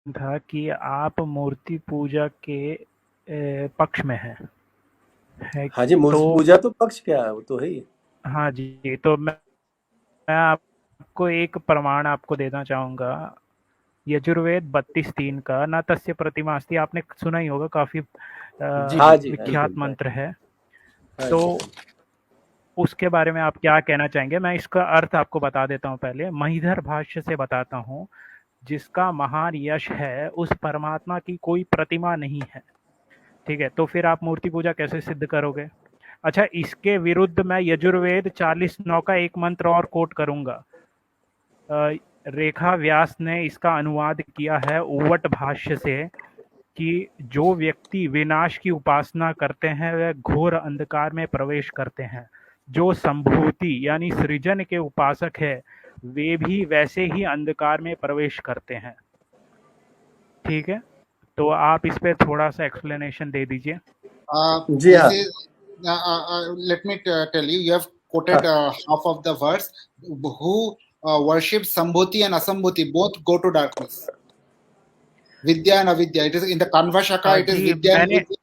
था कि आप मूर्ति पूजा के पक्ष में हैं, है हाँ जी, मूर्ति तो पूजा तो पक्ष क्या है, वो तो है ही। हाँ जी, तो मैं आपको एक प्रमाण आपको देना चाहूँगा। यजुर्वेद 32:3 का न तस्य प्रतिमा अस्ति, आपने सुना ही होगा, काफ़ी जी हाँ जी, विख्यात बिल्कुल। मंत्र है। हाँ तो जी। उसके बारे में आप क्या कहना चाहेंगे? मैं इसका अर्थ आपको बता देता हूँ पहले, महीधर भाष्य से बताता हूँ। जिसका महान यश है, उस परमात्मा की कोई प्रतिमा नहीं है। ठीक है, तो फिर आप मूर्ति पूजा कैसे सिद्ध करोगे? अच्छा, इसके विरुद्ध मैं यजुर्वेद 40:9 का एक मंत्र और कोट करूंगा। रेखा व्यास ने इसका अनुवाद किया है उवट भाष्य से कि जो व्यक्ति विनाश की उपासना करते हैं वह घोर अंधकार में प्रवेश करते हैं। जो संभूति यानी सृजन के उपासक है, वे भी वैसे ही अंधकार में प्रवेश करते हैं। ठीक है, तो आप इस पे थोड़ा सा एक्सप्लेनेशन दे दीजिए। जी This हाँ। is, let me tell you, you have quoted half of the verse. Who worships Sambhuti and Asambhuti both go to darkness. Vidya and Avidya. It is in the Kanva Shaka, it is जी, Vidya and मैंने Vidya.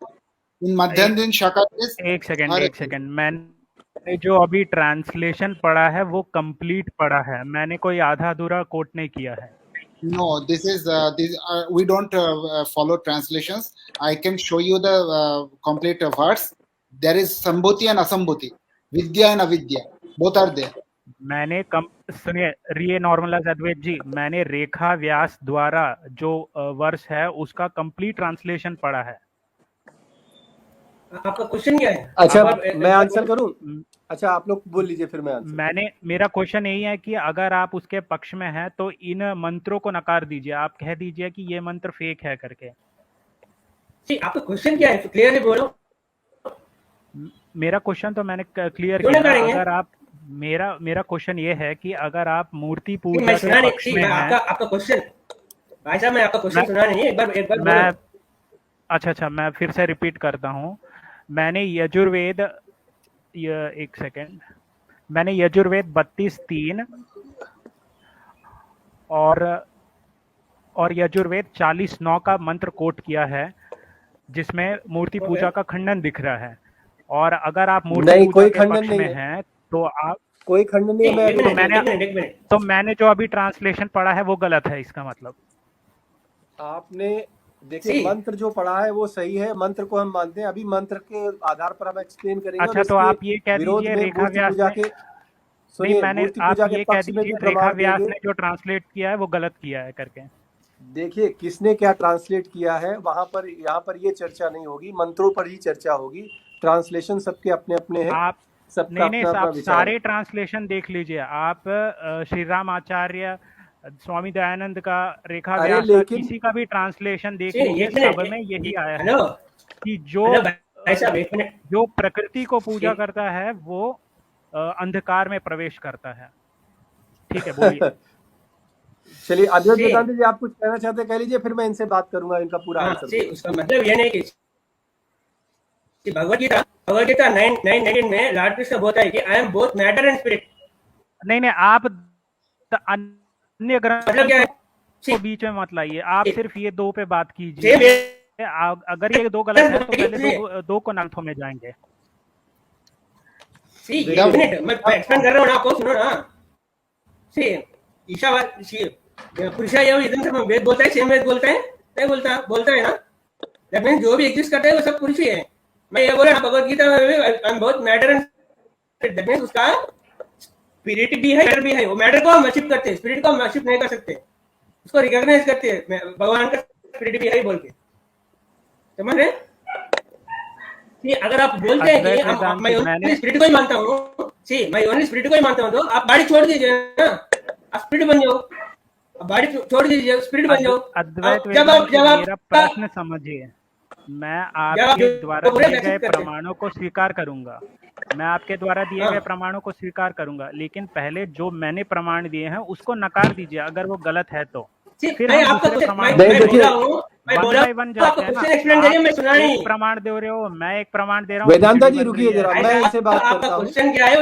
In Madhyandin Shaka, it is. एक second, मैंने जो अभी translation पढ़ा है वो complete पढ़ा है, मैंने कोई आधा अधूरा कोट नहीं किया है। No, this is we don't follow translations. I can show you the complete verse. There is Sambhuti and Asambhuti, Vidya and Avidya. Both are there. मैंने सुनिए, रिये नॉर्मलाइज अद्वैत जी, मैंने रेखा व्यास द्वारा जो वर्ष है उसका कंप्लीट ट्रांसलेशन पढ़ा है। आपका क्वेश्चन क्या है? अच्छा, मैं आंसर करूं? अच्छा, आप लोग बोल लीजिए, फिर मैं आंसर। मेरा क्वेश्चन यही है कि अगर आप उसके पक्ष में हैं तो इन मंत्रों को नकार दीजिए, आप कह दीजिए कि ये मंत्र फेक है करके। जी, आपका क्वेश्चन क्या है? क्लियरली बोलो। मेरा क्वेश्चन तो मैंने क्लियर किया। अगर आप मेरा क्वेश्चन ये है कि अगर आप मूर्ति पूजा के पक्ष में हैं। आपका क्वेश्चन भाई साहब, मैं आपका क्वेश्चन सुना नहीं है, एक बार मैं अच्छा, मैं फिर से रिपीट करता हूँ। मैंने यजुर्वेद 32:3 और यजुर्वेद 40:9 का मंत्र कोट किया है, जिसमें मूर्ति पूजा का खंडन दिख रहा है। और अगर आप मूर्ति पूजा के पक्ष में हैं तो आप कोई खंडन नहीं है। तो मैंने जो अभी ट्रांसलेशन पढ़ा है वो गलत है, इसका मतलब। आपने देखिए, मंत्र जो पढ़ा है वो सही है, मंत्र को हम मानते हैं। अभी मंत्र के आधार पर हम एक्सप्लेन करेंगे। अच्छा, तो आप ये कह दीजिए रेखा व्यास ने, नहीं, आप ये कह दीजिए रेखा व्यास ने जो ट्रांसलेट किया है वो गलत किया है करके। देखिए, किसने क्या ट्रांसलेट किया है वहां पर, यहाँ पर ये चर्चा नहीं होगी, मंत्रों पर ही चर्चा होगी। ट्रांसलेशन सबके अपने अपने हैं। आप नहीं, आप सारे ट्रांसलेशन देख लीजिए। आप श्री राम आचार्य, स्वामी दयानंद का, रेखा व्यास का, किसी का भी ट्रांसलेशन देख लीजिए, सब में यही आया है कि जो प्रकृति को पूजा करता है वो अंधकार में प्रवेश करता है। ठीक है, बोलिए। चलिए, अद्वैत वेदांत जी, आप कुछ कहना चाहते हैं, कह लीजिए, फिर मैं इनसे बात करूंगा, इनका पूरा आंसर। उसका मतलब ये नहीं कि भगवद गीता 9:19 में लॉर्ड कृष्ण बोलता है कि I am both matter and spirit. नहीं, आप अन्य ग्रंथों के बीच में मत लाइए, आप सिर्फ ये दो पे बात कीजिए। अगर ये दो गलत है तो पहले दो को नर्थों में जाएंगे। मैं एक्सप्लेन कर रहा हूँ, आपको सुनो ना। ईशावाद पुरुषा एवं इदं सर्वं वेद बोलता है, सेम वेद बोलता है, नहीं बोलता है ना। दैट मींस जो भी एग्जिस्ट करता है वो सब पुरुष ही है। मैं ये बोल रहा हूँ भगवद गीता में I am both matter and spirit. That means उसका स्पिरिट भी है, मैटर भी है। वो मैटर को हम वर्शिप करते हैं, स्पिरिट को हम वर्शिप नहीं कर सकते, उसको रिकॉग्नाइज करते हैं भगवान का स्पिरिट भी है बोल के, समझ रहे? अगर आप बोलते हैं कि मैं ओनली स्पिरिट को ही मानता हूँ, मैं ओनली स्पिरिट को ही मानता हूँ, तो आप बॉडी छोड़ दीजिए ना, आप स्पिरिट बन जाओ, बॉडी छोड़ दीजिए, स्पिरिट बन जाओ। जब आप मेरा प्रश्न समझिए, मैं आपके द्वारा दिए गए प्रमाणों को स्वीकार करूंगा, मैं आपके द्वारा दिए गए प्रमाणों को स्वीकार करूंगा, लेकिन पहले जो मैंने प्रमाण दिए हैं उसको नकार दीजिए अगर वो गलत है तो। फिर हम दूसरे प्रमाण प्रमाण दे रहे हो, मैं एक प्रमाण दे रहा हूँ। वेदांता जी रुकिए जरा, मैं इनसे बात करता हूँ। क्वेश्चन क्या है वो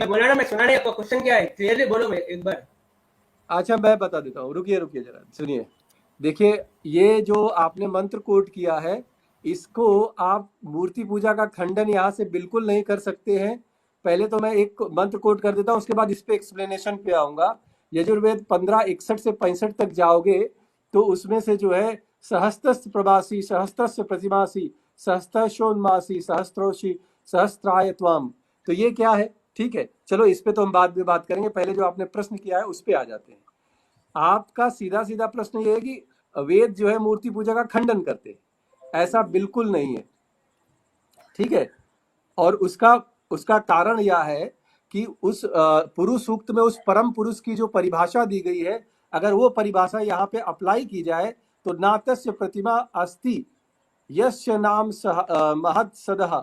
बोला ना, मैं सुना नहीं। आपका क्वेश्चन क्या है, क्लियरली बोलो एक बार। अच्छा मैं बता देता हूँ, रुकिए रुकिए जरा सुनिए। देखिए ये जो आपने मंत्र कोट किया है, इसको आप मूर्ति पूजा का खंडन यहाँ से बिल्कुल नहीं कर सकते हैं। पहले तो मैं एक मंत्र कोट कर देता हूँ, उसके बाद इस पे एक्सप्लेनेशन पे आऊंगा। यजुर्वेद 1561 से 65 तक जाओगे तो उसमें से जो है सहस्त्रस्य प्रवासी, सहस्त्रस्य प्रतिमासी, सहस्त्रशोन्मासी, सहस्त्रोषि, सहस्त्राय त्वाम, तो ये क्या है? ठीक है, चलो इस पे तो हम बाद में बात करेंगे, पहले जो आपने प्रश्न किया है उस पे आ जाते हैं। आपका सीधा सीधा प्रश्न ये है कि वेद जो है मूर्ति पूजा का खंडन करते हैं, ऐसा बिल्कुल नहीं है, ठीक है। और उसका उसका कारण यह है कि उस पुरुष सूक्त में उस परम पुरुष की जो परिभाषा दी गई है, अगर वो परिभाषा यहाँ पे अप्लाई की जाए तो नातस्य प्रतिमा अस्ति यस्य नाम महत् सदः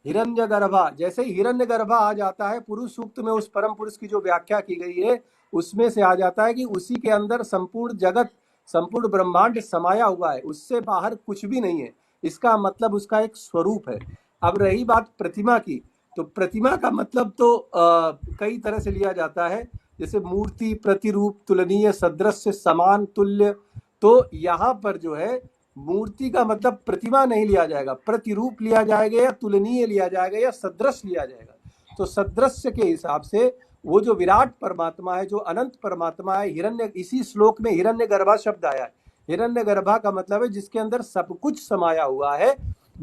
हिरण्यगर्भा, जैसे ही हिरण्यगर्भा आ जाता है पुरुष सूक्त में, उस परम पुरुष की जो व्याख्या की गई है उसमें से आ जाता है कि उसी के अंदर संपूर्ण जगत, संपूर्ण ब्रह्मांड समाया हुआ है, उससे बाहर कुछ भी नहीं है। इसका मतलब उसका एक स्वरूप है। अब रही बात प्रतिमा की, तो प्रतिमा का मतलब तो कई तरह से लिया जाता है, जैसे मूर्ति, प्रतिरूप, तुलनीय, सदृश्य, समान, तुल्य। तो यहाँ पर जो है मूर्ति का मतलब प्रतिमा नहीं लिया जाएगा, प्रतिरूप लिया जाएगा या तुलनीय लिया जाएगा या सदृश लिया जाएगा। तो सदृश्य के हिसाब से वो जो विराट परमात्मा है, जो अनंत परमात्मा है, हिरण्य, इसी श्लोक में हिरण्यगर्भा शब्द आया है। हिरण्यगर्भा का मतलब है जिसके अंदर सब कुछ समाया हुआ है,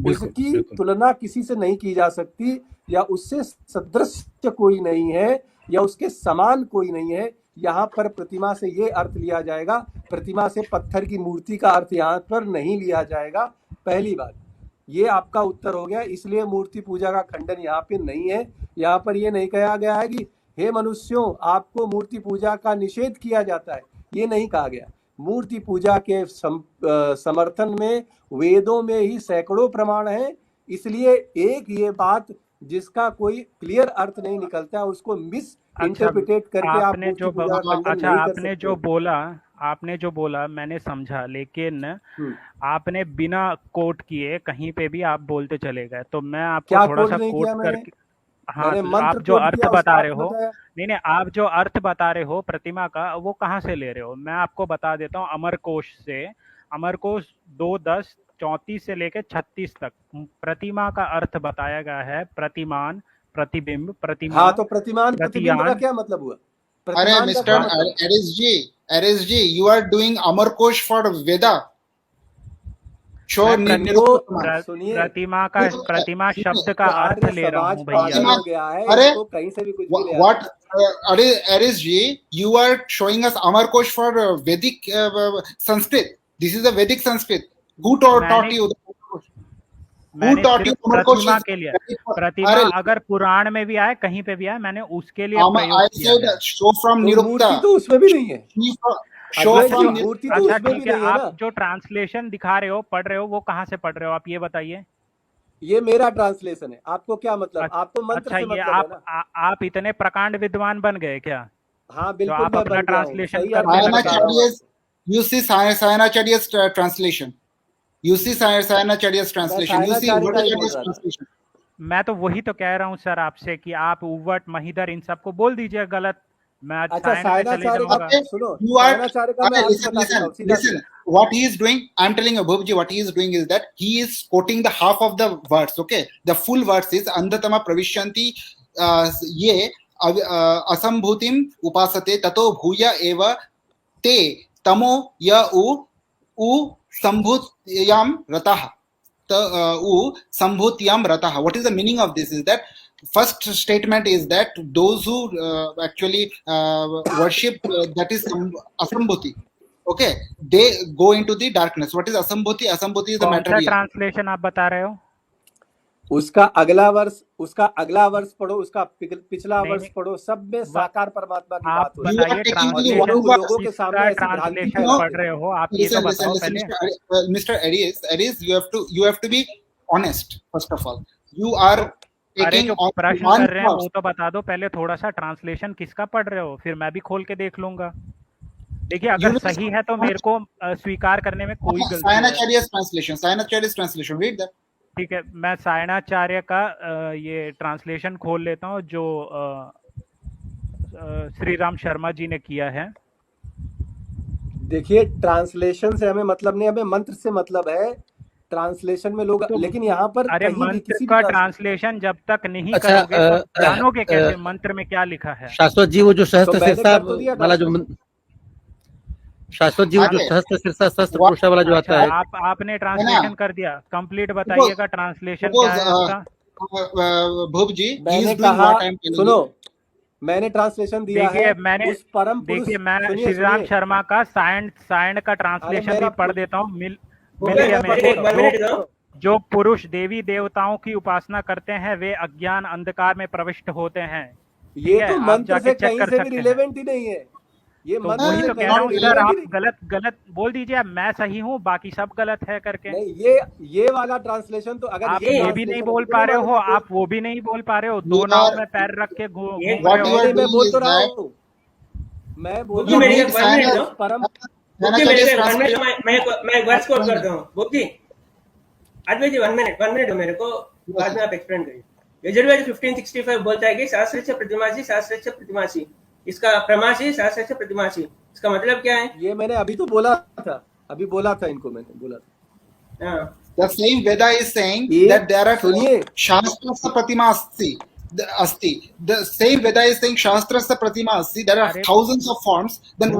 उसकी तुलना किसी से नहीं की जा सकती, या उससे सदृश कोई नहीं है, या उसके समान कोई नहीं है। यहाँ पर प्रतिमा से ये अर्थ लिया जाएगा, प्रतिमा से पत्थर की मूर्ति का अर्थ यहाँ पर नहीं लिया जाएगा। पहली बात, ये आपका उत्तर हो गया। इसलिए मूर्ति पूजा का खंडन यहाँ पे नहीं है। यहाँ पर ये नहीं कहा गया है कि हे मनुष्यों आपको मूर्ति पूजा का निषेध किया जाता है, ये नहीं कहा गया। मूर्ति पूजा के समर्थन में वेदों में ही सैकड़ों प्रमाण हैं। इसलिए एक ये बात जिसका कोई क्लियर अर्थ नहीं निकलता, उसको मिस इंटरप्रिटेट करके आप मूर्ति पूजा का खंडन नहीं कर सकते। आपने जो बोला मैंने समझा, लेकिन आपने बिना कोट किए कहीं पे भी आप बोलते चले गए, तो मैं आपको थोड़ा सा कोट करके, हाँ, तो आप जो अर्थ बता रहे हो, नहीं, आप जो अर्थ बता रहे हो प्रतिमा का, वो कहाँ से ले रहे हो? मैं आपको बता देता हूँ अमरकोश से। अमरकोश 2:10-34 से लेकर 36 तक प्रतिमा का अर्थ बताया गया है। प्रतिमान, प्रतिबिंब, प्रतिमा। हाँ, तो प्रतिमान प्रतिबिंब का क्या मतलब हुआ? अरे mister Aris ji, you are doing Amarkosh for Veda. प्रतिमा का, प्रतिमा शब्द का अर्थ ले रहा हूँ भैया। अरे कहीं से भी कुछ व्हाट, अरे Aris ji, you are showing us Amarkosh for Vedic Sanskrit. This is a Vedic Sanskrit. Who taught you? प्रतिमा के लिए, प्रतिमा अगर पुराण में भी आए, कहीं पे भी आए, मैंने उसके लिए प्रयोग किया है। शो फ्रॉम निरुक्ता, तो उसमें भी नहीं है। अच्छा ठीक है, आप जो ट्रांसलेशन दिखा रहे हो, पढ़ रहे हो, वो कहाँ से पढ़ रहे हो आप ये बताइए। ये मेरा ट्रांसलेशन है, आपको क्या मतलब? आपको मंत्र से मतलब है ना? आप इतने प्रकांड विद्वान बन गए क्या? हाँ बिल्कुल, आप अपना translation You see Sayanacharya's translation. You see Sayanacharya's translation. You see Bhattacharya's translation. मैं तो वही तो कह रहा हूँ सर आपसे कि आप उव्वट, महिधर, इन सबको बोल दीजिए गलत। मैं अच्छा, सायनाचार्य का सुनो, सायनाचार्य का मैं listen. What he is doing, I'm telling you, Bhubji, what he is doing is that he is quoting the half of the verse. Okay, the full verse is Andatama Pravishyanti ye asambhutim upasate tato bhuya eva te तमो य उ संभूत्याम रतः, उ संभूत्याम रतः. What is the meaning of this? Is that first statement is that those who actually worship that is asambhuti, okay, they go into the darkness. What is asambhuti? Asambhuti is the material. Translation आप बता रहे हो? उसका अगला वर्ष पढ़ो, उसका पिछला वर्ष पढ़ो, सब में साकार परमात्मा की बात होती है। लोगों के सामने ट्रांसलेशन पढ़ रहे हो आप, ये तो बताओ पहले। Mister Aries, you have to be honest first of all. You are taking प्रश्न कर रहे हैं वो तो बता दो पहले, थोड़ा सा ट्रांसलेशन किसका पढ़ रहे हो, फिर मैं भी खोल के देख लूंगा। देखिए अगर सही है तो मेरे को स्वीकार करने में कोई गलती नहीं है। Sayanacharya's translation, read that. ठीक है, मैं सायणाचार्य का ये ट्रांसलेशन खोल लेता हूँ जो श्री राम शर्मा जी ने किया है। देखिए ट्रांसलेशन से हमें मतलब नहीं, हमें मंत्र से मतलब है। ट्रांसलेशन में लोग, तो लेकिन यहाँ पर अरे कहीं भी मंत्र किसी भी का ट्रांसलेशन जब तक नहीं अच्छा करोगे तो जानोगे कैसे मंत्र में क्या लिखा है? शाश्वत जी वो जो तो सहस्त्र मैंने शीर्षा कर तो दिया वाला जो ट्रांसलेशन। शाश्वत जी वो जो आगे सहस्त्र शीर्षा शस्त्र what पुरुषा वाला जो अच्छा, आता है, आपने है ना, ट्रांसलेशन कर दिया, कंप्लीट suppose बताइएगा ट्रांसलेशन क्या है आपका? भूप जी, he मैंने is doing कहा, what I am telling सुनो, you. मैंने ट्रांसलेशन दिया है उस परम पुरुष। देखिए मैं सुनिए श्रीराम सुनिए, शर्मा का सायण का अरे ट्रांसलेशन मेरा भी पढ़ देता हूँ, मिल हो मिल गया गया ना, मेरे एक को। 1 मिनट दो। जो पुरुष देवी देवताओं की उपासना करते हैं वे अज्ञान अंधकार में प्रविष्ट होते हैं। ठीक ये है, तो आप मंत्र जाके से चेक कहीं कर से भी सकते हैं। रिलेवेंट ही नहीं है। ये तो मंत्र वही से तो कह कहीं रहा से हूँ, इधर रिलेवेंट ही आप नहीं। गलत बोल दीजिए, मैं सही हूँ बाकी सब गलत है करके। नहीं, ये वाला ट्रांसलेशन तो अगर आप ये ये भी नहीं बोल पा रहे हो, आप वो भी नहीं बोल पा रहे हो, You दो नाव are में पैर रख के घूम ये- रहे what you हो। are नहीं, मैं doing बोल is तो रहा that हूँ, मैं बोल बुक जी रहा मेरे हूँ को 1 मिनट दो। उस परम। बुक जी मेरे को 1 मिनट दो, मैं एक वर्ड्स कोट करता हूँ। बुक जी अद्वैत जी 1 मिनट दो मेरे को, बाद में आप एक्सप्लेन करिए। यजुर्वेद 1565 बोलता है कि शास्त्र से प्रतिमासी, शास्त्र से प्रतिमासी, इसका प्रमासी, शास्त्र से प्रतिमासी, इसका मतलब क्या है? ये मैंने अभी तो बोला था, अभी बोला था इनको, मैंने बोला था। हाँ, The same Veda is saying ये that there are सुनिए, Shastrasya Pratima Asti. The same Veda is saying Shastrasya Pratima Asti. There are अरे thousands of forms. Then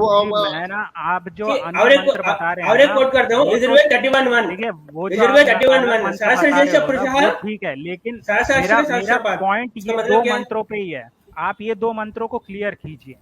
मैं ना आप जो ठीक, अन्य और एक मंत्र बता रहे और हैं एक ना, कोट करता हूँ, वो तो यजुर्वेद 31:1। देखिए वो जो यजुर्वेद आप 31:1 अलग मंत्र शास्त्र बता रहे से हो ना, पुरुषः वो ठीक है, लेकिन शास्त्र मेरा से मेरा शास्त्रपात, पॉइंट इसका ये मतलब दो क्या है? मंत्रों पे ही है। आप ये दो मंत्रों को क्लियर कीजिए।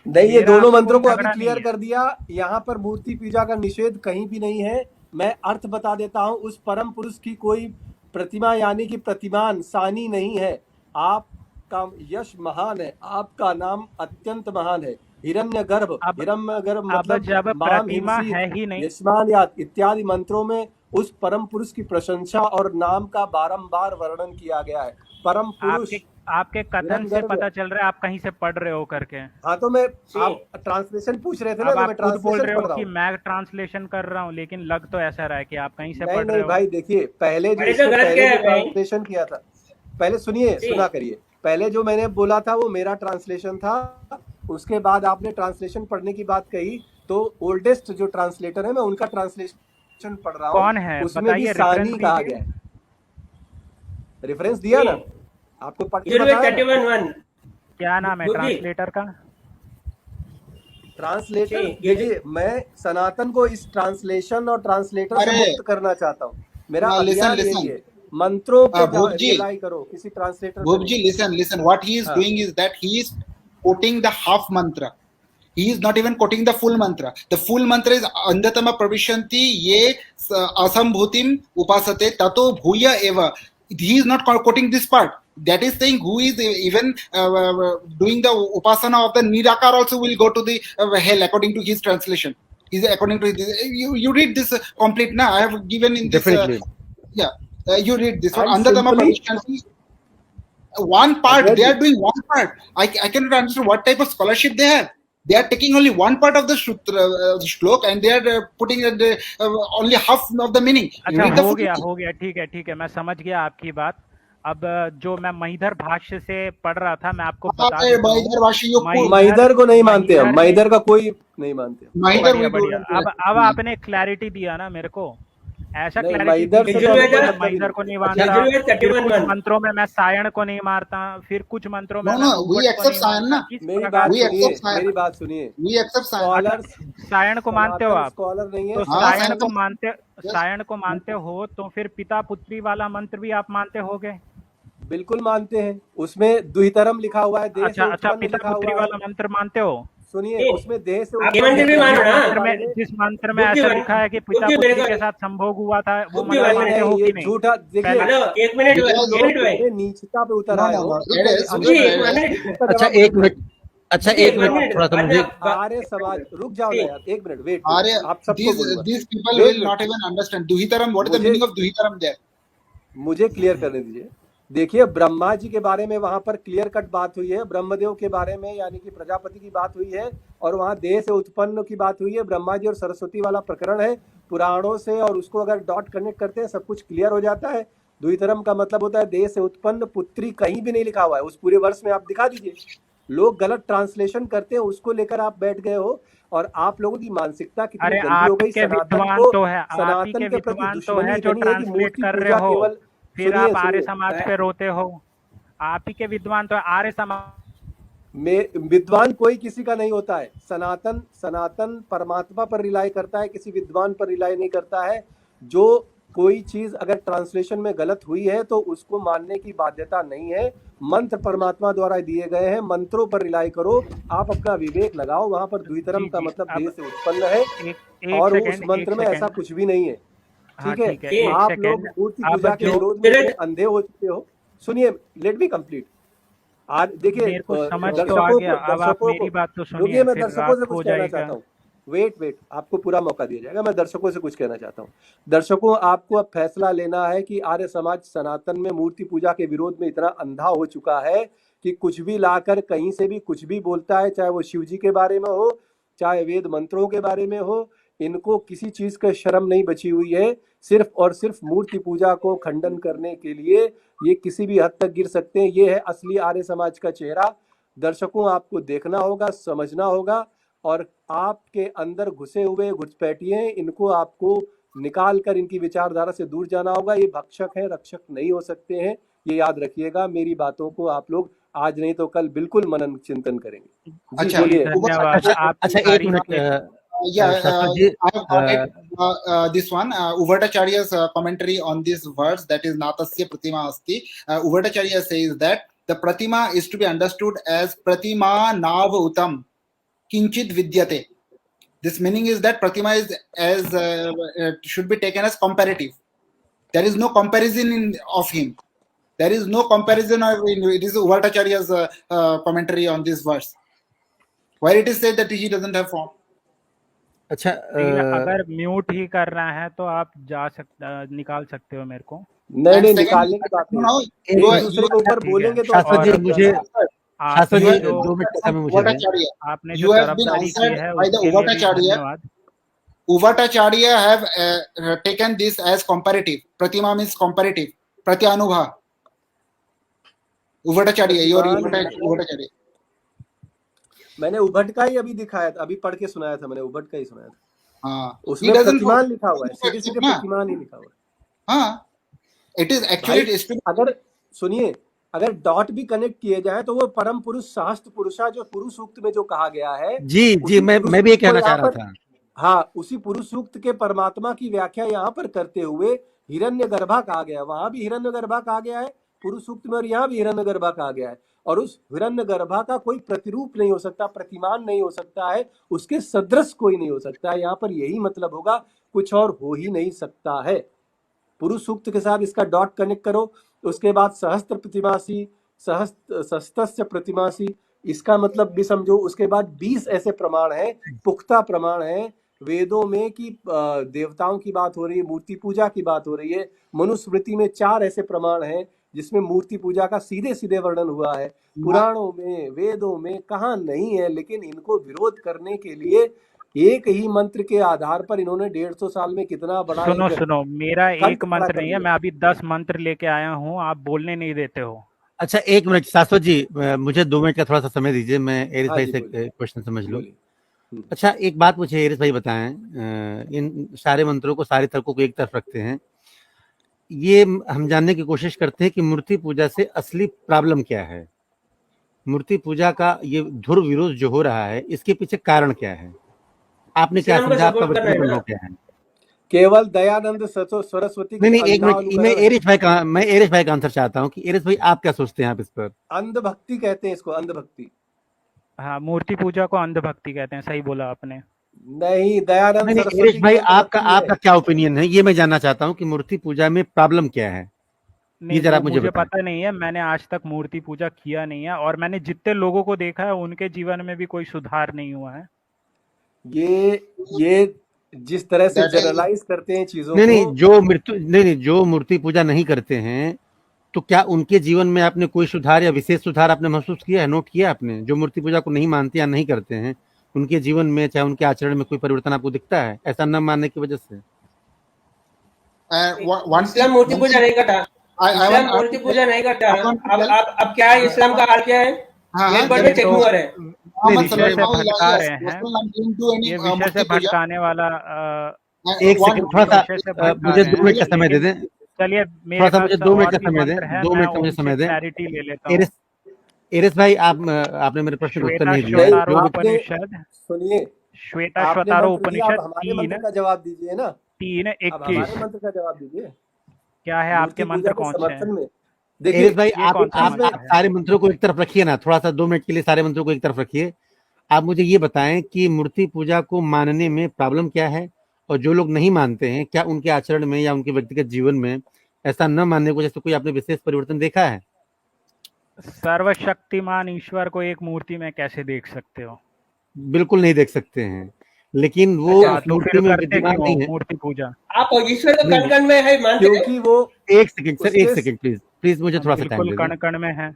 नहीं, ये मेरा दोनों आपसे मंत्रों को कोई अभी झगड़ा क्लियर नहीं है। कर दिया। यहाँ पर मूर्ति पूजा का निषेध कहीं भी नहीं है। मैं अर्थ बता देता हूँ, उस परम पुरुष की कोई प्रतिमा यानी कि प्रतिमान सानी नहीं है। आपका यश महान है, आपका नाम अत्यंत महान है। हिरण्यगर्भ, हिरण्यगर्भ अब मतलब जब माम प्रतिमा हिंसी, है ही नहीं, यशमान्यात इत्यादि मंत्रों में उस परम पुरुष की प्रशंसा और नाम का बारंबार वर्णन किया गया है। परम पुरुष आपके कथन से पता चल रहा है आप कहीं से पढ़ रहे हो करके। हाँ, तो मैं, आप ट्रांसलेशन पूछ रहे थे ना, अब तो आप मैं खुद बोल ट्रांसलेशन रहे पढ़ हो रहा कि हूँ। मैं ट्रांसलेशन कर रहा हूँ, लेकिन लग तो ऐसा रहा है कि आप कहीं से नहीं पढ़ रहे नहीं हो। भाई, देखिए पहले जो अरे तो इससे गलत पहले क्या है जो भाई? ट्रांसलेशन किया था, पहले सुनिए, जी। सुना करिए। पहले जो मैंने बोला था वो मेरा ट्रांसलेशन था, उसके बाद आपने ट्रांसलेशन पढ़ने की बात कही, तो ओल्डेस्ट जो ट्रांसलेटर है मैं उनका ट्रांसलेशन पढ़ रहा हूँ। कौन है उसमें भी बताइए, सानी रेफरेंस कहा दीजिए। गया है। रेफरेंस दिया ना, आपको पढ़ के यजुर्वेद बताया ना। 31:1। क्या नाम है बुक जी। ट्रांसलेटर का? ट्रांसलेटर, जी, ये देखिए मैं सनातन को इस ट्रांसलेशन और ट्रांसलेटर से अरे, मुक्त करना चाहता हूँ। मेरा now listen, अभियान यही listen. है, मंत्रों पे भूप जी, रिलाई करो, किसी ट्रांसलेटर पे Bhub नहीं। ji, listen. What he is हाँ। doing is that he is quoting the half mantra. He is not even quoting the full mantra. The full mantra is Andatama Pravishanti Ye Asambhutim Upasate Tato Bhuya Eva. He is not quoting this part. That is saying who is even doing the Upasana of the Nirakar also will go to the hell according to his translation. Is according to this. You read this complete now. I have given in this. Definitely. You read this one. And Andatama simply- Pravishanti. One part, Agreed. they are doing one part. I cannot understand what type of scholarship they have. They are taking only one part of the shlok and they are putting only half of the meaning. अच्छा, Read the हो full गया thing. ठीक है, मैं समझ गया आपकी बात। अब जो मैं महिधर भाष्य से पढ़ रहा था, मैं आपको बता अरे देता हूँ। महिधर भाषी यो महिधर- महिधर को नहीं मानते हम, महिधर- महिधर का कोई नहीं मानते हम। महिधर बढ़िया we बढ़िया। don't- अब आपने क्लैरिटी दिया ना मेरे को, ऐसा नहीं, क्लैरिटी महिधर दीजिए से तो कि मतलब मैं नहीं। महिधर को नहीं अच्छा, मानता, यजुर्वेद फिर 31:1। कुछ मंत्रों में मैं सायण को नहीं मारता, फिर कुछ मंत्रों में No, मैं no, we उव्वट को accept नहीं सायण मानता। ना। किस मेरी प्रकार बात We सुनिए, accept सायण। मेरी बात सुनिए। We accept science. Scholars, Sion को मानते हो आप? स्कॉलर नहीं है। तो हाँ, सायण सायण को तो- मानते, सायण को मानते हो तो फिर पिता पुत्री वाला मंत्र भी आप मानते होगे? बिल्कुल मानते हैं, उसमें द्वितरम लिखा हुआ है, देह से अच्छा, उत्पन्न पिता लिखा पुत्री हुआ है। वाला मंत्र मानते हो? सुनिए, उसमें देह से आप ये मंत्र भी मानो ना। जिस मंत्र में बुद्धि ऐसा बन- लिखा है कि पिता बुद्धि पुत्री बनेगा। के साथ संभोग हुआ था, वो बुद्धि मंत्र बनेगा। मानते हो ये कि नहीं? झूठा, देखिए हेलो, एक मिनट ये एक लोग मिनट भाई। मेरे नीचता पे उतर No, आए no, हो। no. रुक It जाइए, is- अभी जी, मैं- एक मिनट। इसका अच्छा जवाब एक मिनट, अच्छा जी, एक एक मिनट मिनट, थोड़ा सा बाद में मुझे आप- आर्य समाज, रुक जाओ ना यार, एक मिनट वेट। Arya, आप सबको बोलूंगा। these people Wait, will not even understand. Duhitaram, what is the मुझे- meaning of Duhitaram there? मुझे क्लियर करने दीजिए। देखिए, ब्रह्मा जी के बारे में वहां पर क्लियर कट बात हुई है, ब्रह्मदेव के बारे में यानी कि प्रजापति की बात हुई है, और वहां देह से उत्पन्न की बात हुई है। ब्रह्मा जी और सरस्वती वाला प्रकरण है पुराणों से, और उसको अगर डॉट कनेक्ट करते हैं सब कुछ क्लियर हो जाता है। द्वितरम का मतलब होता है देह से उत्पन्न पुत्री, कहीं भी नहीं लिखा हुआ है, उस पूरे वर्ष में आप दिखा दीजिए। लोग गलत ट्रांसलेशन करते हैं, उसको लेकर आप बैठ गए हो। और आप लोगों की मानसिकता कितनी अरे गंदी हो आप गई। ही के सनातन विद्वान को, तो है, आप ही सनातन के के प्रति विद्वान तो दुश्मनी है जो इतनी है कि ट्रांसलेट मूर्ति कर पूजा रहे हो, केवल, फिर सुनिए आप आर्य सुनिए, समाज पे रोते हो। आप ही के विद्वान तो है, आर्य समाज। में विद्वान कोई किसी का नहीं होता है। सनातन, सनातन परमात्मा पर रिलाई करता है, किसी विद्वान पर रिलाई नहीं करता है। जो कोई चीज अगर ट्रांसलेशन में गलत हुई है तो उसको मानने की बाध्यता नहीं है। मंत्र परमात्मा द्वारा दिए गए हैं, मंत्रों पर रिलाई करो। आप अपना विवेक लगाओ। वहां पर द्वितरम जी का जी, मतलब देह अब से उत्पन्न है, एक एक और उस सेकेंड, एक मंत्र में ऐसा सेकेंड। कुछ भी नहीं है। हाँ ठीक है, ठीक है, ये एक आप लोग सेकेंड। मूर्ति अब पूजा के जो विरोध में मेरे इतने अंधे हो चुके हो। सुनिए, लेट मी कंप्लीट। आज देखिए, मेरे को समझ तो आ दर्शकों गया, को, अब आप दर्शकों को, मेरी बात तो रुकिए, सुनिए, मैं फिर दर्शकों रात से कुछ हो कहना जाएगा। चाहता हूँ। वेट, आपको पूरा मौका दिया जाएगा। मैं दर्शकों से कुछ कहना चाहता हूँ। दर्शकों, आपको अब फैसला लेना है कि आर्य समाज सनातन में मूर्ति पूजा के विरोध में इतना अंधा हो चुका है कि कुछ भी लाकर कहीं से भी कुछ भी बोलता है, चाहे वो शिव जी के बारे में हो, चाहे वेद मंत्रों के बारे में हो। इनको किसी चीज का शर्म नहीं बची हुई है। सिर्फ और सिर्फ मूर्ति पूजा को खंडन करने के लिए ये किसी भी हद तक गिर सकते हैं। ये है असली आर्य समाज का चेहरा। दर्शकों, आपको देखना होगा, समझना होगा, और आपके अंदर घुसे हुए घुसपैठिए, इनको आपको निकाल कर इनकी विचारधारा से दूर जाना होगा। ये भक्षक है, रक्षक नहीं हो सकते हैं। ये याद रखिएगा। मेरी बातों को आप लोग आज नहीं तो कल बिल्कुल मनन चिंतन करेंगे। जी अच्छा, बोलिए। धन्यवाद अच्छा आपकी अच्छा, एक तारीफ मिनट। के। Yeah, शाश्वत जी, I have got it. This one, Uvatacharya's commentary on this verse, that is Natasya Pratima Asti. Uvatacharya says that the Pratima is to be understood as Pratima Nav Utam Kinchit Vidyate. This meaning is that Pratima is should be taken as comparative. There is no comparison of him. There is no comparison of. It is Uvatacharya's commentary on this verse, where it is said that he doesn't have form. अच्छा, अगर mute ही कर रहा है तो आप निकाल सकते हो मेरे को। नहीं And नहीं, second, निकालने की बात no, नहीं। no, एक you are- दूसरे के ऊपर ठीक है। बोलेंगे तो शाश्वत जी, और मुझे शाश्वत आपने जी जो 2 मिनट का समय मुझे दें। Uvatacharya. आपने जो You have been तरफदारी की answered है by the उसके लिए भी Uvatacharya. धन्यवाद। Uvatacharya have taken this as comparative. Pratima means comparative. Pratyanubha. Uvatacharya, you are Uvatacharya. मैंने उभट का ही अभी दिखाया था, अभी पढ़ के सुनाया था मैंने, उभट का ही सुनाया था। हाँ, उसमें he doesn't प्रतिमान follow- लिखा हुआ है, सीधे सीधे ना? प्रतिमान ही लिखा हुआ है। हाँ, it is actually भाई, it is to be- अगर सुनिए, अगर डॉट भी कनेक्ट किए जाए तो वो परम पुरुष सहस्त्र पुरुषा जो पुरुष सूक्त में जो कहा गया है, जी जी, उसी मैं पुरुष भी ये सूक्त को कहना चाह यहाँ रहा पर, था। हाँ, उसी पुरुष सूक्त के परमात्मा की व्याख्या यहाँ पर करते हुए हिरण्यगर्भा कहा गया। वहां भी हिरण्यगर्भा कहा गया है पुरुष सूक्त में, और यहाँ भी हिरण्यगर्भा कहा गया है। और उस हिरण्यगर्भा का कोई प्रतिरूप नहीं हो सकता, प्रतिमान नहीं हो सकता है, उसके सदृश कोई नहीं हो सकता है। यहाँ पर यही मतलब होगा, कुछ और हो ही नहीं सकता है। पुरुष सूक्त के साथ इसका डॉट कनेक्ट करो। उसके बाद सहस्त्र प्रतिमासी, सहस्त्रस्य प्रतिमासी, इसका मतलब भी समझो। उसके बाद 20 ऐसे प्रमाण हैं, पुख्ता प्रमाण हैं वेदों में कि देवताओं की बात हो रही है, मूर्ति पूजा की बात हो रही है। मनुस्मृति में 4 ऐसे प्रमाण हैं जिसमें मूर्ति पूजा का सीधे सीधे वर्णन हुआ है। पुराणों में, वेदों में कहाँ नहीं है। लेकिन इनको विरोध करने के लिए एक ही मंत्र के आधार पर इन्होंने 150 साल में कितना बड़ा सुनो, मेरा कल्ट एक खड़ा मंत्र कर नहीं है, दिया। मैं अभी 10 मंत्र लेके आया हूँ, आप बोलने नहीं देते हो। अच्छा, 1 मिनट शाश्वत जी, मुझे 2 मिनट का थोड़ा सा समय दीजिए, मैं एरिस हाँ भाई जी, से बोलिए। क्वेश्चन समझ लूं। बोलिए। अच्छा, एक बात मुझे एरिस भाई बताएं, इन सारे मंत्रों को, सारे तर्कों को एक तरफ रखते हैं, ये हम जानने की कोशिश करते हैं कि मूर्ति पूजा से असली प्रॉब्लम क्या है। मूर्ति पूजा का ये धुर विरोध जो हो रहा है, इसके पीछे कारण क्या है? आपने क्या इस्लाम का समझा? आपका support कर रहे हैं व्यक्तिगत ना? अनुभव क्या है? केवल दयानंद सरस्वती की नहीं, एक अंधा मिनट, मैं अनुकरण। एरिस भाई का आंसर चाहता हूँ कि एरिस भाई आप क्या सोचते हैं आप इस पर? अंधभक्ति कहते हैं इसको, अंधभक्ति। हाँ, मूर्ति पूजा को अंधभक्ति कहते हैं, सही बोला आपने। नहीं, दयानंद नहीं, सरस्वती एरिस भाई, की अंधभक्ति आपका क्या ओपिनियन है, ये मैं जानना चाहता हूँ कि मूर्ति पूजा में प्रॉब्लम क्या है। नहीं, जरा वो मुझे मुझे बताएं। पता नहीं है, मैंने आज तक मूर्ति पूजा किया नहीं है, और मैंने जितने लोगों को देखा है उनके जीवन में भी कोई सुधार नहीं हुआ है। ये जिस तरह से That is- जनरलाइज करते हैं चीजों नहीं, को, जो मूर्ति पूजा नहीं करते हैं, तो क्या उनके जीवन में आपने कोई सुधार या विशेष सुधार आपने महसूस किया है, नोट किया आपने? जो मूर्ति पूजा को नहीं मानते या नहीं करते हैं, उनके जीवन में, चाहे उनके आचरण में कोई परिवर्तन आपको दिखता है, ऐसा न मानने की वजह से? one इस्लाम thing- मूर्ति पूजा नहीं करता। I इस्लाम want- मूर्ति पूजा नहीं करता। I want to tell- अब क्या है, इस्लाम का हाल क्या है? हाँ एक हाँ बार में ये चेक तो हुआ है। हाँ, नहीं, मत विषय से समझाओ भटका यस रहे हैं। दोस्तों, I'm going to any ये विषय मूर्ति से पूजा भटकाने वाला एक one सेकंड थोड़ा सा विषय से भटका मुझे रहे 2 मिनट हैं, का समय दे लेकिन दें, चलिए थोड़ा मेरे सा मुझे पास 2 मिनट और का भी समय दें, मंत्र है, 2 मैं मिनट का मुझे उनसे समय दें। क्लैरिटी ले लेता हूँ। एरिस एरिस भाई आपने मेरे प्रश्न का उत्तर नहीं दिया है। नहीं, श्वेताश्वतारो जो भी आपने उपनिषद, सुनिए, आपने श्वेताश्वतारो मंत्र दिया, अब उपनिषद हमारे मंत्र का जवाब दीजिए ना। अब 3:21 हमारे मंत्र का जवाब दीजिए। क्या है? आपके मूर्ति पूजा मंत्र के कौन से हैं? समर्थन में एरिस देखिए, भाई ये कौन सा आप मंत्र है? सारे मंत्रों को एक तरफ रखिए ना, थोड़ा सा 2 मिनट के लिए सारे मंत्रों को एक तरफ रखिए। आप मुझे ये बताएं कि मूर्ति पूजा को मानने में प्रॉब्लम क्या है, और जो लोग नहीं मानते हैं क्या उनके आचरण में या उनके व्यक्तिगत जीवन में ऐसा न मानने को जैसे कोई आपने विशेष परिवर्तन देखा है? सर्वशक्तिमान ईश्वर को एक मूर्ति में कैसे देख सकते हो? बिल्कुल नहीं देख सकते हैं, लेकिन वो अच्छा, उस तो मूर्ति फिर में करते विद्यमान क्यों नहीं हो है। मूर्ति पूजा? आप ईश्वर को नहीं, कण कण में है मानते हैं? क्योंकि वो एक सेकंड सर, एक उसके सेकंड प्लीज मुझे थोड़ा सा टाइम बिल्कुल दे दें। कण कण में है,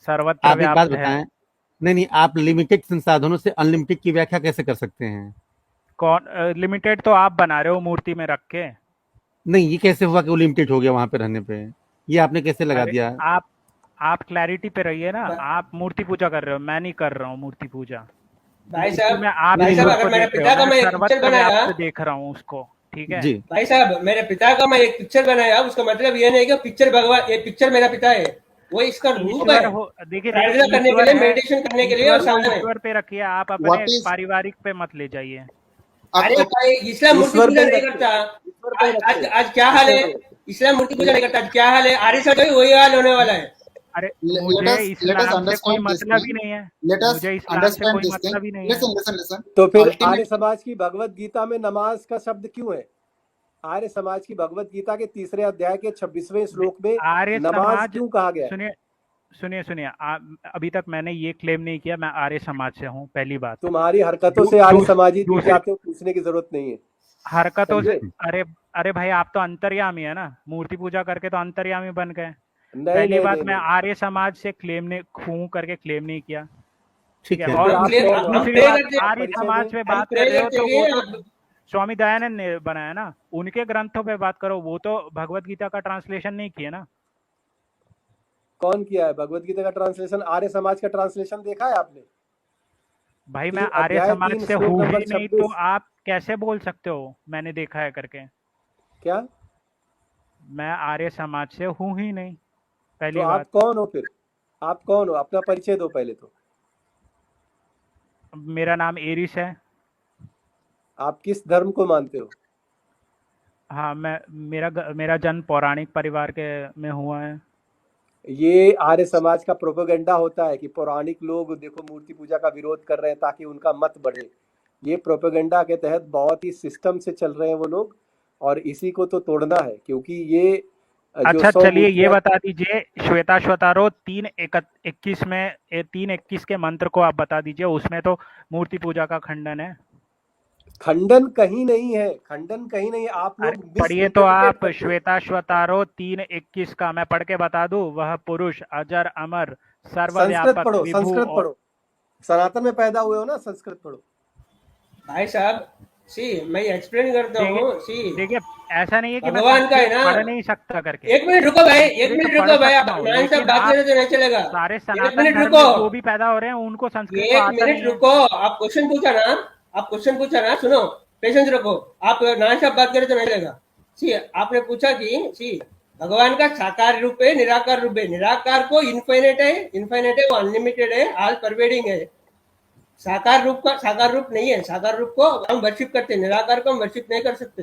सर्वत्र आप एक बात व्याप्त है। बताएं, नहीं आप लिमिटेड संसाधनों से अनलिमिटेड की व्याख्या कैसे कर सकते हैं? कौन लिमिटेड तो आप बना रहे हो मूर्ति में रख के। नहीं, ये कैसे हुआ कि वो लिमिटेड हो गया वहां पे रहने पे? ये आपने कैसे लगा अरे दिया? आप क्लैरिटी पे रहिए ना। आप मूर्ति पूजा कर रहे हो, मैं नहीं कर रहा हूँ मूर्ति पूजा। भाई इसमें साहब, आप भाई साहब, ईश्वर अगर को मेरे देख रहे पिता हो, का मैं मैं एक पिक्चर सर्वत्र बनाया, व्याप्त देख रहा हूँ उसको, ठीक है? जी भाई साहब मेरे पिता का मैं एक पिक्चर बनाया, उसका मतलब ये नहीं कि पिक्चर भगवान, ये पिक्चर मेरा पिता है, वो इसका रूप ईश्वर है। हो, देखिए प्रार्थना करने के ईश्वर लिए, है, मेडिटेशन करने के लिए और ईश्वर को साधन है। ईश्वर पे रखिए, आप What अपने is पारिवारिक पे मत ले जाइए। अरे आप भाई, इस्लाम मूर्ति ईश्वर पूजा पे ही नहीं रखिए, करता। ईश्वर पे ही आज रखिए, आज क्या हाल है? ईश्वर पे रखिए। इस्लाम मूर्ति पूजा नहीं करता, आज क्या हाल है? आर्य समाज का भी वही हाल होने वाला है। अरे let मुझे us इस्लाम से कोई understand this मतलब ही thing. नहीं है, Let us मुझे इस्लाम से understand कोई this thing. मतलब ही नहीं है। Listen. तो फिर आर्य Ultimate समाज की भगवत गीता में नमाज का शब्द क्यों है? आर्य समाज की भगवत गीता के 3 अध्याय के 26वें श्लोक में आर्य नमाज समाज, क्यों कहा गया है? सुनिए, अभी तक मैंने ये क्लेम नहीं किया मैं आर्य समाज से हूँ, पहली बात। तुम्हारी हरकतों दू- से आर्य दूस- समाजी दिख दूसरी जाते हो, पूछने की जरूरत नहीं है। हरकतों से, समझे? अरे अरे भाई आप तो अंतर्यामी है ना, मूर्ति पूजा करके तो अंतर्यामी बन गए। नहीं पहली नहीं बात, नहीं मैं नहीं। आर्य समाज से क्लेम नहीं हूँ करके क्लेम नहीं किया, ठीक ठीक है? है। और फिर आप दूसरी कौन हो? दूसरी प्रे बात, करते हैं, आर्य परिचय समाज दें। पे हम बात प्रे कर रहे हो करते तो हैं, वो तो स्वामी दयानंद ने बनाया ना, उनके ग्रंथों पे बात करो, वो तो भगवत गीता का ट्रांसलेशन नहीं किया ना। कौन किया है भगवत गीता का ट्रांसलेशन? आर्य समाज का ट्रांसलेशन देखा है आपने? भाई मैं आर्य अध्याय समाज 3 से श्लोक हूँ नंबर ही नहीं, 26। तो आप कैसे बोल सकते हो मैंने देखा है करके? क्या? मैं आर्य समाज से हूँ ही नहीं, तो पहली आप बात। कौन हो फिर? आप कौन हो? अपना परिचय दो पहले तो। मेरा नाम एरिस है। आप किस धर्म को मानते हो? हाँ, मेरा जन्म पौराणिक परिवार के में हुआ है। ये आर्य समाज का प्रोपेगेंडा होता है कि पौराणिक लोग देखो मूर्ति पूजा का विरोध कर रहे हैं ताकि उनका मत बढ़े। ये प्रोपेगेंडा के तहत बहुत ही सिस्टम से चल रहे हैं वो लोग, और इसी को तो तोड़ना है, क्योंकि ये जो अच्छा 100 चलिए ये मूर्तियां, बता दीजिए, श्वेताश्वतारो 3:21 में 3:21 के मंत्र को आप बता दीजिए, उसमें तो मूर्ति पूजा का खंडन है। खंडन कहीं नहीं है, खंडन कहीं नहीं है। आप अरे लोग पढ़िए तो misinterpret आप, करते हो। श्वेताश्वतारो 3:21 का मैं पढ़ के बता दूं। वह पुरुष अजर अमर संस्कृत सर्वव्यापक पढ़ो, विभु संस्कृत और पढ़ो। सनातन में पैदा हुए हो ना, संस्कृत पढ़ो। भाई साहब, मैं एक्सप्लेन करता हूँ। देखिए ऐसा नहीं है कि मैं भगवान का है ना, पढ़ नहीं सकता करके। एक मिनट रुको भाई, एक तो मिनट पढ़ रुको भाई, सकता आप हूँ, नारायण साहब लेकिन बात आप करें तो नहीं चलेगा। सारे एक सनातन मिनट धर्म रुको, में जो भी पैदा हो रहे हैं उनको संस्कृत को एक आता मिनट नहीं है। रुको। आप क्वेश्चन पूछा ना, आप क्वेश्चन पूछा ना, सुनो, पेशेंस रखो। आप नारायण साहब बात करें तो नहीं चलेगा। सी आपने पूछा कि भगवान का साकार रूप है, निराकार रूप है। निराकार को इनफाइनेट है, वो अनलिमिटेड है, ऑल परवेडिंग है। साकार रूप नहीं है। साकार रूप को हम वर्शिप करते हैं, निराकार को हम वर्शिप नहीं कर सकते।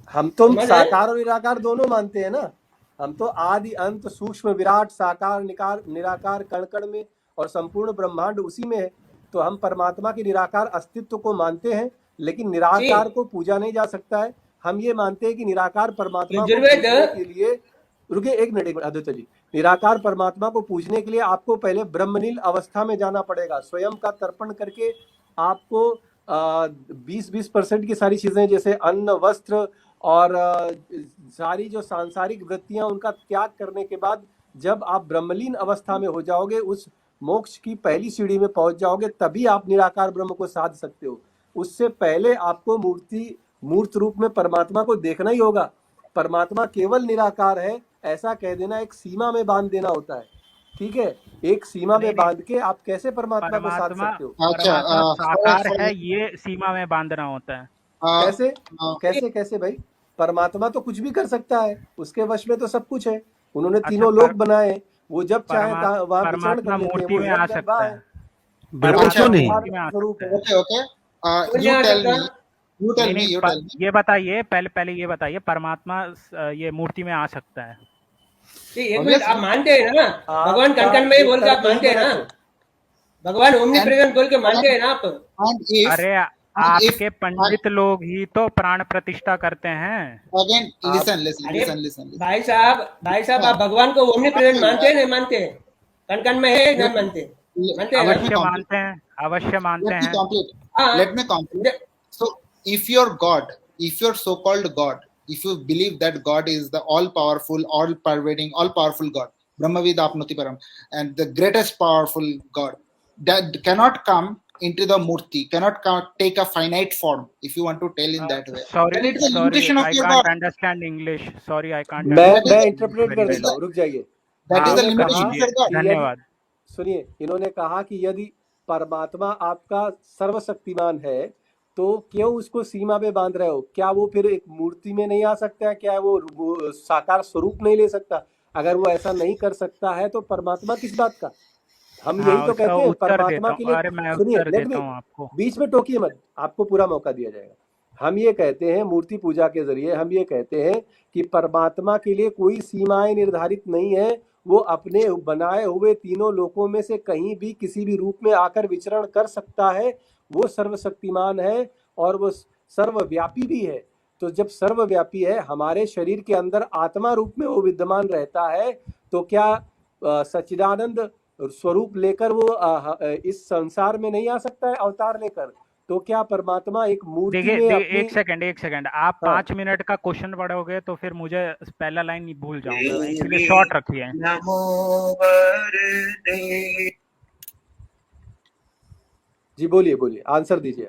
हम तो समझ आए? साकार और निराकार दोनों मानते हैं ना। हम तो आदि अंत सूक्ष्म विराट साकार निराकार कण कण में, और संपूर्ण ब्रह्मांड उसी में है। तो हम परमात्मा के निराकार अस्तित्व को मानते हैं, लेकिन निराकार को पूजा नहीं जा सकता है। हम ये मानते हैं कि निराकार परमात्मा को यजुर्वेद- पूजने के लिए, रुकिए एक मिनट आदित्य जी, निराकार परमात्मा को पूजने के लिए आपको पहले ब्रह्मनील अवस्था में जाना पड़ेगा। स्वयं का तर्पण करके आपको 20% की सारी चीजें, जैसे अन्न वस्त्र और सारी जो सांसारिक वृत्तियां, उनका त्याग करने के बाद जब आप ब्रह्मलीन अवस्था में हो जाओगे, उस मोक्ष की पहली सीढ़ी में पहुंच जाओगे, तभी आप निराकार ब्रह्म को साध सकते हो। उससे पहले आपको मूर्त रूप में परमात्मा को देखना ही होगा। परमात्मा केवल निराकार है ऐसा कह देना एक सीमा में बांध देना होता है। ठीक है, एक सीमा में नहीं, बांध के आप कैसे परमात्मा को साध परमात्मा सकते हो? अच्छा परमात्मा साकार sorry, है, ये सीमा में बांधना होता है। कैसे uh, कैसे कैसे भाई? परमात्मा तो कुछ भी कर सकता है, उसके वश में तो सब कुछ है। उन्होंने अच्छा, तीनों लोक बनाए, वो जब चाहे वहां विचरण कर परमात्मा लेते हैं। मूर्ति वो में जब आ जब सकता वहां है। बिल्कुल अच्छा, क्यों परमात्मा नहीं। मूर्ति में आ स्वरूप है। सकता है। okay, क्यों नहीं you आ tell सकता? me, you tell नहीं me, नहीं you प- tell me. ये बताइए, पहले ये बताइए, परमात्मा ये मूर्ति में आ सकता है। एक मिनट, आप मानते हैं ना भगवान आपका कण कण में ये बोल के? आप तर्क ही मानते हैं ना गलत है। भगवान ओमनी And प्रेजेंट बोल के? मानते हैं ना आप? and if अरे and if आपके पंडित लोग ही तो प्राण प्रतिष्ठा करते हैं। again आप अरे listen. भाई साहब, आप भगवान को ओमनी प्रेजेंट मानते हैं? नहीं मानते? कण कण में है, नहीं मानते? मानते हैं ना? Let me अवश्य complete. मानते हैं, अवश्य मानते Let me हैं। complete. हाँ, Let me complete. So, if your God, if your so-called God, if you believe that God is the all-powerful, all-pervading, all-powerful God, Brahmavid Apnoti Param, and the greatest powerful God, that cannot come into the murti, cannot take a finite form, if you want to tell in that way, then it is a sorry, limitation of I your can't God. Understand English, sorry I can't मैं understand interpret very कर well. देता हूँ, रुक जाइए। That is the इन्होंने limitation कहा of कीजिए, your God. कि यदि धन्यवाद। सुनिए, इन्होंने कहा कि यदि परमात्मा आपका सर्वशक्तिमान है तो क्यों उसको सीमा में बांध रहे हो? क्या वो फिर एक मूर्ति में नहीं आ सकता है? क्या वो साकार स्वरूप नहीं ले सकता? अगर वो ऐसा नहीं कर सकता है तो परमात्मा किस बात का? हम यही हाँ, तो उसका कहते हैं उत्तर परमात्मा देता के हूँ। लिए। अरे मैं सुनिए, उत्तर लेट देता मी, हूँ आपको। बीच में टोकिए मत, आपको पूरा मौका दिया जाएगा। हम ये कहते हैं मूर्ति पूजा के जरिए, हम ये कहते हैं कि परमात्मा के लिए कोई सीमाएं निर्धारित नहीं है। वो अपने बनाए हुए तीनों लोकों में से कहीं भी किसी भी रूप में आकर विचरण कर सकता है। वो सर्वशक्तिमान है और वो सर्वव्यापी भी है। तो जब सर्वव्यापी है, हमारे शरीर के अंदर आत्मा रूप में वो विद्यमान रहता है, तो क्या सच्चिदानंद स्वरूप लेकर वो इस संसार में नहीं आ सकता है अवतार लेकर? तो क्या परमात्मा एक मूर्ति देखिए में देखिए, अपनी एक सेकंड, आप हाँ 5 मिनट का क्वेश्चन पढ़ोगे तो फिर मुझे पहला लाइन ही भूल जाऊंगा मैं, इसलिए शॉर्ट रखिए। जी बोलिए, आंसर दीजिए।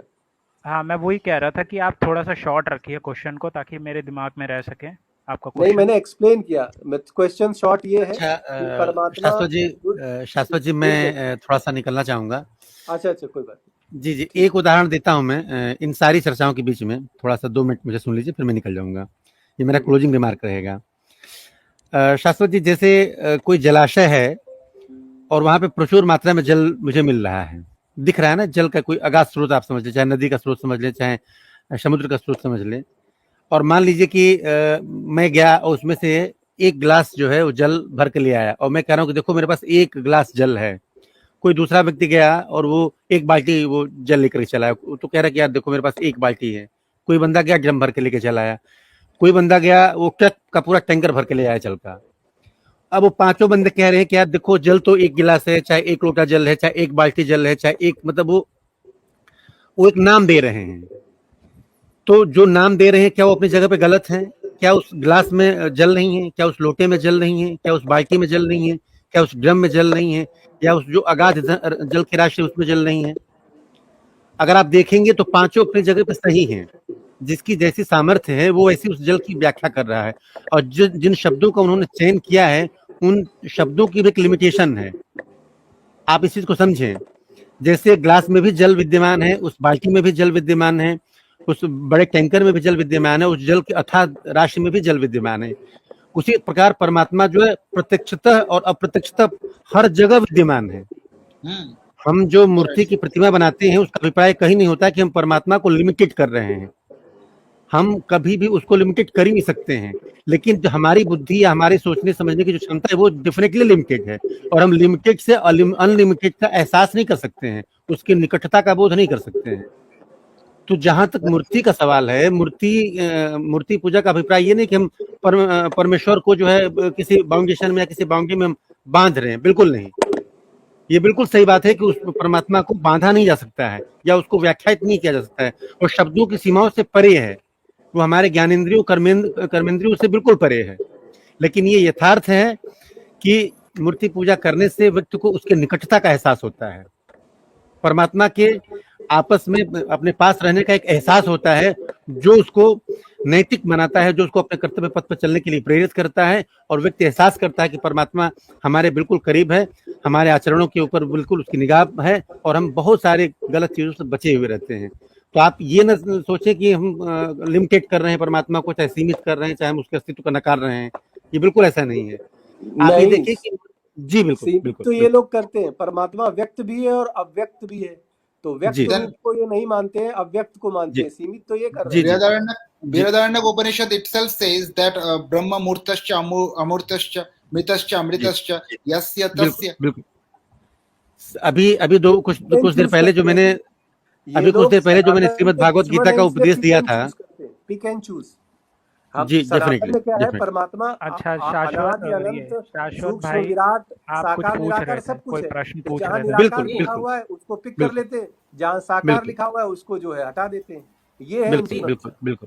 हाँ, मैं वही कह रहा था कि आप थोड़ा सा शॉर्ट रखिए क्वेश्चन को, ताकि मेरे दिमाग में रह सके आपका नहीं, क्वेश्चन। मैंने एक्सप्लेन किया। क्वेश्चन शॉर्ट ये है अच्छा कि परमात्मा शाश्वत जी मैं थोड़ा सा निकलना चाहूंगा। अच्छा कोई बात नहीं। जी, एक उदाहरण देता हूं मैं इन सारी चर्चाओं के बीच में, थोड़ा सा 2 मिनट मुझे सुन लीजिए, फिर मैं निकल जाऊंगा। ये मेरा क्लोजिंग रिमार्क रहेगा। शाश्वत जी, जैसे कोई जलाशय है और वहां पे प्रचुर मात्रा में जल मुझे मिल रहा है, दिख रहा है ना, जल का कोई अगाध स्रोत आप समझ लें, चाहे नदी का स्रोत समझ लें, चाहे समुद्र का स्रोत समझ लें। और मान लीजिए कि मैं गया और उसमें से एक गिलास जो है वो जल भर के ले आया, और मैं कह रहा हूँ कि देखो मेरे पास एक गिलास जल है। कोई दूसरा व्यक्ति गया और वो एक बाल्टी वो जल लेकर चला आया, तो कह रहा कि यार देखो मेरे पास एक बाल्टी है। कोई बंदा गया ड्रम भर के लेके चला आया, कोई बंदा गया वो ट्रक का पूरा टैंकर भर के ले आया जल का। अब वो पांचों बंदे कह रहे हैं कि यार देखो जल तो एक गिलास है, चाहे एक लोटा जल है, चाहे एक बाल्टी जल है, चाहे एक, मतलब वो एक नाम दे रहे हैं। तो जो नाम दे रहे हैं क्या वो अपनी जगह पे गलत है? क्या उस गिलास में जल नहीं है? क्या उस लोटे में जल नहीं है? क्या उस बाल्टी में जल नहीं है? क्या उस ड्रम में जल नहीं है? या उस जो अगाध जल की राशि उसमें जल नहीं है? अगर आप देखेंगे तो पांचों अपनी जगह पे सही हैं। जिसकी जैसी सामर्थ्य है वो ऐसी उस जल की व्याख्या कर रहा है, और जिन शब्दों का उन्होंने चयन किया है उन शब्दों की भी एक लिमिटेशन है। आप इस चीज को समझें। जैसे ग्लास में भी जल विद्यमान है, उस बाल्टी में भी जल विद्यमान है, उस बड़े टैंकर में भी जल विद्यमान है, उस जल की अथाह राशि में भी जल विद्यमान है। उसी प्रकार परमात्मा जो है प्रत्यक्षतः और अप्रत्यक्षतः हर जगह विद्यमान है। हम जो मूर्ति की प्रतिमा बनाते हैं उसका अभिप्राय कहीं नहीं होता कि हम परमात्मा को लिमिटेड कर रहे हैं। हम कभी भी उसको लिमिटेड कर ही नहीं सकते हैं, लेकिन जो हमारी बुद्धि या हमारे सोचने समझने की जो क्षमता है वो डेफिनेटली लिमिटेड है, और हम लिमिटेड से अनलिमिटेड का एहसास नहीं कर सकते हैं, उसकी निकटता का बोध नहीं कर सकते हैं। तो जहां तक मूर्ति का सवाल है, मूर्ति पूजा का अभिप्राय ये नहीं कि हम परमेश्वर को जो है किसी बाउंडेशन में या किसी बाउंड्री में हम बांध रहे हैं, बिल्कुल नहीं। ये बिल्कुल सही बात है कि उस परमात्मा को बांधा नहीं जा सकता है या उसको व्याख्यात नहीं किया जा सकता है, और शब्दों की सीमाओं से परे है, वो हमारे ज्ञानेंद्रियों कर्मेंद्रियों से बिल्कुल परे है। लेकिन ये यथार्थ है कि मूर्ति पूजा करने से व्यक्ति को उसके निकटता का एहसास होता है, परमात्मा के आपस में अपने पास रहने का एक एहसास होता है, जो उसको नैतिक बनाता है, जो उसको अपने कर्तव्य पथ पर चलने के लिए प्रेरित करता है, और व्यक्ति एहसास करता है कि परमात्मा हमारे बिल्कुल करीब है, हमारे आचरणों के ऊपर बिल्कुल उसकी निगाह है, और हम बहुत सारे गलत चीजों से बचे हुए रहते हैं। तो आप ये न सोचें कि हम लिमिटेड कर रहे हैं परमात्मा को, चाहे सीमित कर रहे हैं, चाहे हम उसके अस्तित्व को नकार रहे हैं। ये बिल्कुल ऐसा नहीं है। आप ये नहीं, देखिए कि जी बिल्कुल सीमित बिल्कुल तो ये बिल्कुल। लोग करते हैं। परमात्मा व्यक्त भी है और अव्यक्त भी है, तो व्यक्त जी रूप को ये नहीं मानते हैं, अव्यक्त को मानते जी हैं। सीमित तो ये कर रहे जी हैं। जी जी Brihadaranyaka Upanishad itself says that Brahma Murtascha Amurtascha Mritascha ji Amritascha Yasya बिल्कुल Tasya. बिल्कुल। अभी कुछ देर चूज पहले करते जो हैं। मैंने ये अभी कुछ लोग देर पहले जो मैंने सनातन श्रीमद् के भागवत दुश्मन गीता है, का इसलिए उपदेश पिक दिया एंड था। चूज करते हैं, पिक एंड चूज। हम जी सनातन डेफिनेटली में क्या है, डेफिनेटली। परमात्मा अच्छा अनादि शाश्वत, ये अनंत शाश्वत सूक्ष्म भाई, विराट आप कुछ साकार पूछ निराकार रहे थे, सब कोई कुछ है। प्रश्न तो पूछ जहाँ रहे थे। निराकार बिल्कुल लिखा बिल्कुल हुआ है उसको पिक कर बिल्कुल लेते हैं, जहाँ साकार बिल्कुल लिखा हुआ है उसको जो है हटा देते हैं। ये है बिल्कुल उनकी जी मंशा। बिल्कुल बिल्कुल